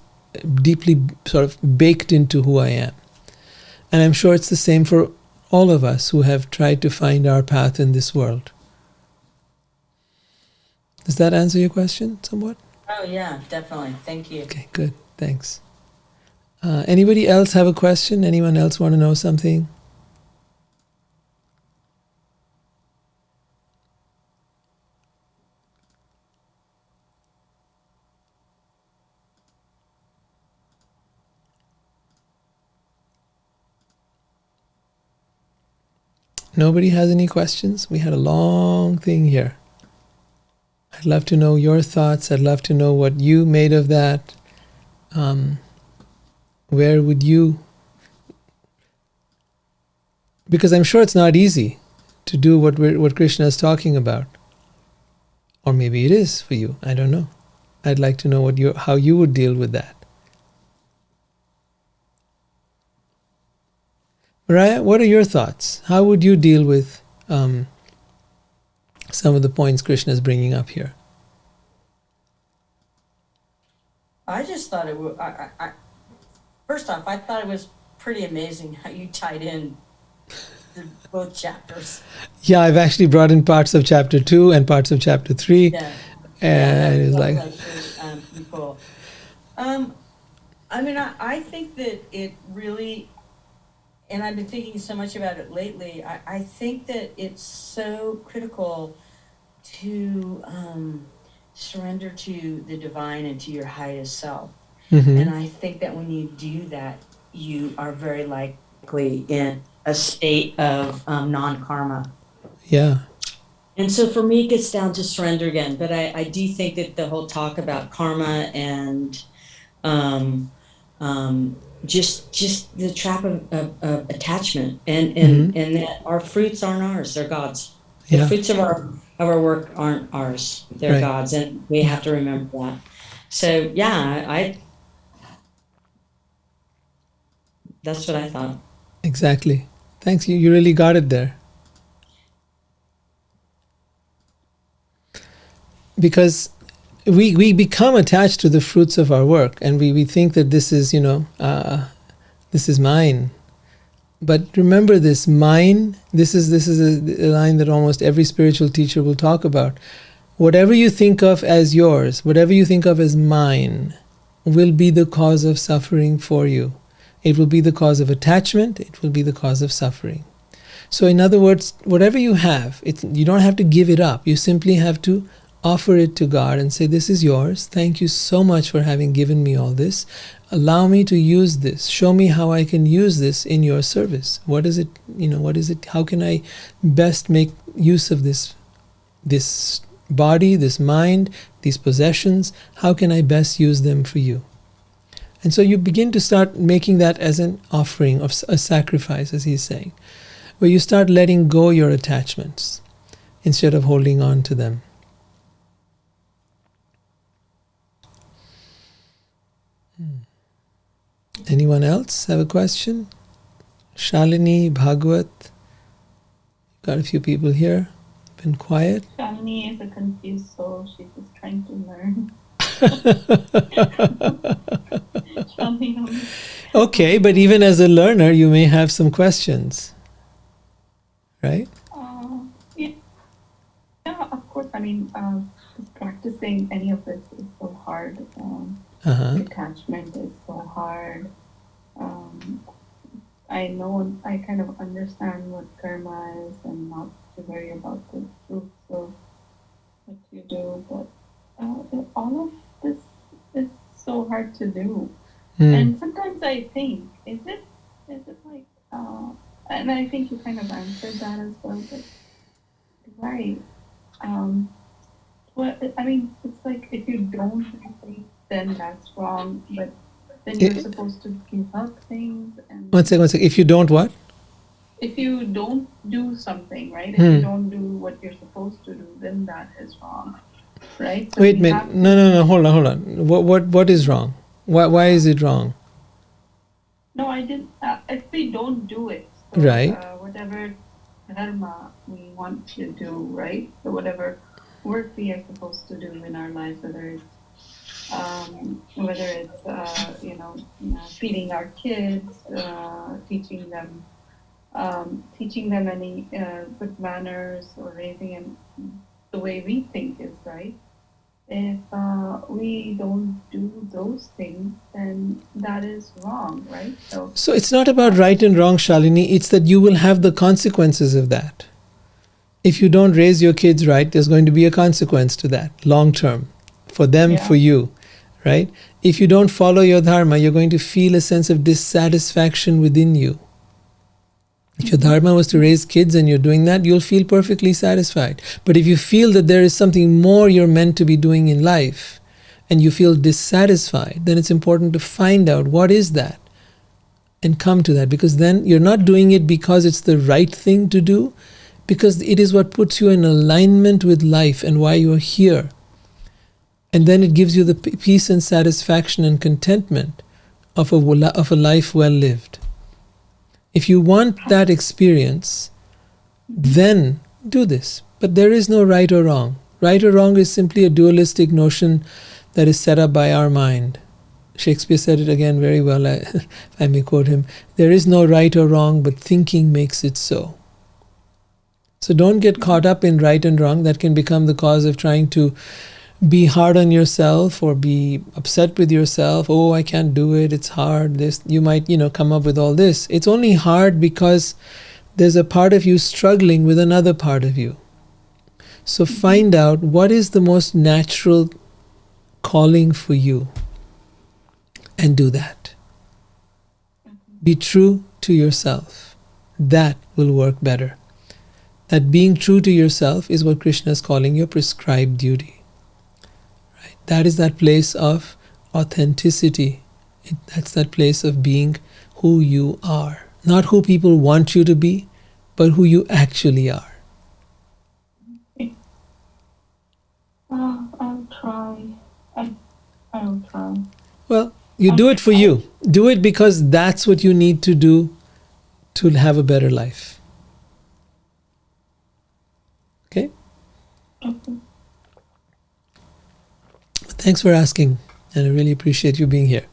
deeply sort of baked into who I am. And I'm sure it's the same for all of us who have tried to find our path in this world. Does that answer your question somewhat? Oh, yeah, definitely. Thank you. Okay, good. Thanks. Anybody else have a question? Anyone else want to know something? Nobody has any questions? We had a long thing here. I'd love to know your thoughts. I'd love to know what you made of that. Where would you... Because I'm sure it's not easy to do what Krishna is talking about. Or maybe it is for you. I don't know. I'd like to know how you would deal with that. Mariah, what are your thoughts? How would you deal with some of the points Krishna is bringing up here? I just thought it was, first off, I thought it was pretty amazing how you tied in both chapters. Yeah, I've actually brought in parts of chapter 2 and parts of chapter 3. Yeah. And it's like... pretty cool. I mean, I think that it really... And I've been thinking so much about it lately. I think that it's so critical to surrender to the divine and to your highest self. Mm-hmm. And I think that when you do that, you are very likely in a state of non-karma. Yeah. And so for me, it gets down to surrender again. But I do think that the whole talk about karma and just the trap of attachment and that our fruits aren't ours, they're God's. The fruits of our work aren't ours, they're God's, and we have to remember that. So I that's what I thought. Exactly. Thanks, you really got it there. Because we become attached to the fruits of our work, and we think that this is, this is mine. But remember this, mine, this is a line that almost every spiritual teacher will talk about. Whatever you think of as yours, whatever you think of as mine, will be the cause of suffering for you. It will be the cause of attachment, it will be the cause of suffering. So in other words, whatever you have, you don't have to give it up. You simply have to offer it to God and say, this is yours. Thank you so much for having given me all this. Allow me to use this. Show me how I can use this in your service. What is it? How can I best make use of this body, this mind, these possessions? How can I best use them for you? And so you begin to start making that as an offering, of a sacrifice, as he's saying, where you start letting go your attachments instead of holding on to them. Anyone else have a question? Shalini, Bhagavad. Got a few people here. Been quiet. Shalini is a confused soul. She's just trying to learn. Okay, but even as a learner, you may have some questions, right? Yeah, of course. I mean, just practicing any of this is so hard. Attachment is so hard. I know, I kind of understand what karma is and not to worry about the fruits of what you do, but all of this is so hard to do. And sometimes I think, is it like, and I think you kind of answered that as well, but right. Well, I mean, it's like if you don't do things, then that's wrong, but then you're supposed to give up things. And One second. If you don't what? if you don't do something, right? If you don't do what you're supposed to do, then that is wrong, right? So Wait a minute. No. Hold on. What is wrong? Why is it wrong? No, I didn't. If we don't do it, so, Right. Whatever dharma we want to do, right? So whatever work we are supposed to do in our life, whether it's feeding our kids, teaching them any good manners, or raising them the way we think is right. If we don't do those things, then that is wrong, right? So it's not about right and wrong, Shalini. It's that you will have the consequences of that. If you don't raise your kids right, there's going to be a consequence to that, long term, for them, for you, right? If you don't follow your dharma, you're going to feel a sense of dissatisfaction within you. If your dharma was to raise kids and you're doing that, you'll feel perfectly satisfied. But if you feel that there is something more you're meant to be doing in life and you feel dissatisfied, then it's important to find out what is that and come to that, because then you're not doing it because it's the right thing to do, because it is what puts you in alignment with life and why you're here. And then it gives you the peace and satisfaction and contentment of a life well lived. If you want that experience, then do this. But there is no right or wrong. Right or wrong is simply a dualistic notion that is set up by our mind. Shakespeare said it again very well, if I may quote him. There is no right or wrong, but thinking makes it so. So don't get caught up in right and wrong. That can become the cause of trying to be hard on yourself or be upset with yourself. Oh, I can't do it. It's hard. This, you might, come up with all this. It's only hard because there's a part of you struggling with another part of you. So find out what is the most natural calling for you and do that. Be true to yourself. That will work better. That being true to yourself is what Krishna is calling your prescribed duty. That is that place of authenticity. That's that place of being who you are. Not who people want you to be, but who you actually are. I'll try. I'll try. Well, you do it for you. Do it because that's what you need to do to have a better life. Okay? Okay. Thanks for asking, and I really appreciate you being here.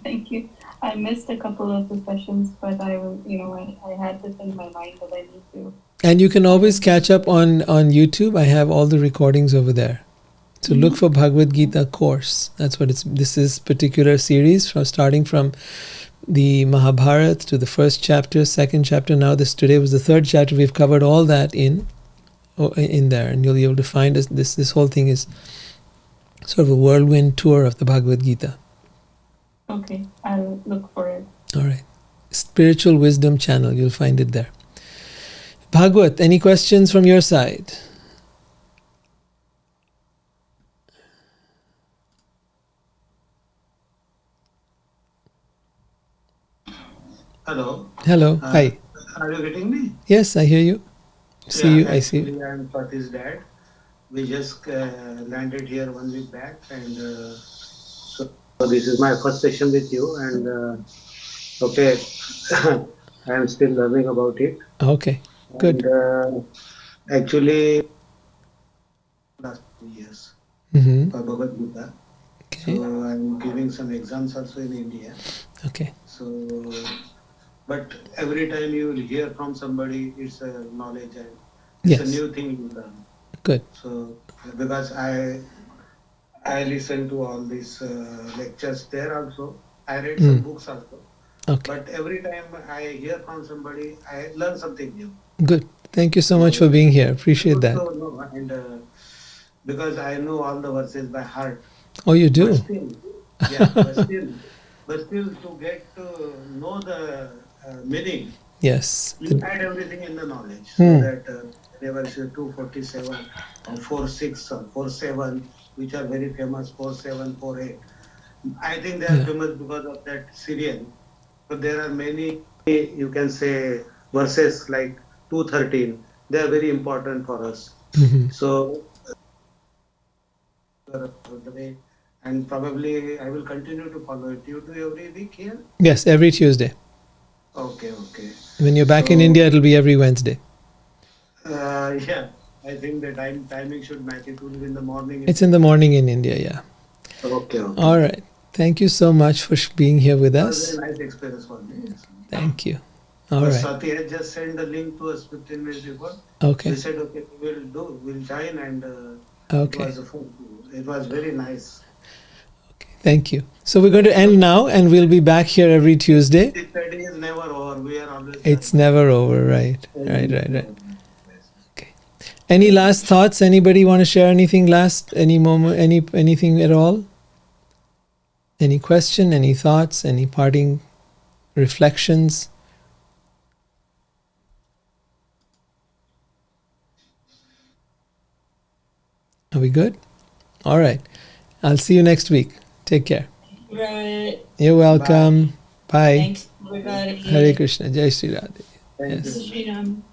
Thank you. I missed a couple of the sessions, but I had this in my mind that I need to. And you can always catch up on YouTube. I have all the recordings over there. So look for Bhagavad Gita course. That's what this is particular series, starting from the Mahabharata to the first chapter, second chapter. Now today was the third chapter. We've covered all that in there, and you'll be able to find this whole thing is sort of a whirlwind tour of the Bhagavad Gita. Okay, I'll look for it. All right. Spiritual Wisdom channel, you'll find it there. Bhagavad, any questions from your side? Hello. Hello. Hi. Are you getting me? Yes, I hear you. See you. I see you. I'm Fatih's dad. We just landed here 1 week back, and so this is my first session with you. And okay, I am still learning about it. Okay, good. And, actually, last 2 years for Bhagavad Gita. Okay. So I'm giving some exams also in India. Okay. So, but every time you will hear from somebody, it's a knowledge and it's a new thing you learn. Good. So, because I listen to all these lectures there also. I read some books also. Okay. But every time I hear from somebody, I learn something new. Good. Thank you so much for being here. Appreciate that. And because I know all the verses by heart. Oh, you do? But still to get to know the meaning. Yes. You add everything in the knowledge. So that there was 247 or 46 or 47, which are very famous, 47, 48. I think they are famous because of that serial. there are many, you can say, verses like 213. They are very important for us. So the way, and probably I will continue to follow it. You do every week here? Yes, every Tuesday. Okay, okay. When you're back in India, it'll be every Wednesday. Yeah, I think the timing should match. It will be in the morning. It's in the morning in India, yeah. Okay, okay. All right. Thank you so much for being here with It was us. a very nice experience for me. Thank you. All right. Swati had just sent the link to us 15 minutes before. Okay. We said, okay, we'll join, and Okay. it was very nice. Okay. Thank you. So we're going to end now, and we'll be back here every Tuesday. This study is never over. We are always. It's never over, right? Right. Okay. Any last thoughts? Anybody want to share anything last? Any moment? Anything at all? Any question? Any thoughts? Any parting reflections? Are we good? All right. I'll see you next week. Take care. Right. You're welcome. Bye. Thanks, everybody. Hare Krishna. Jai Shri Radhe. Thank Yes. you. Shri Ram.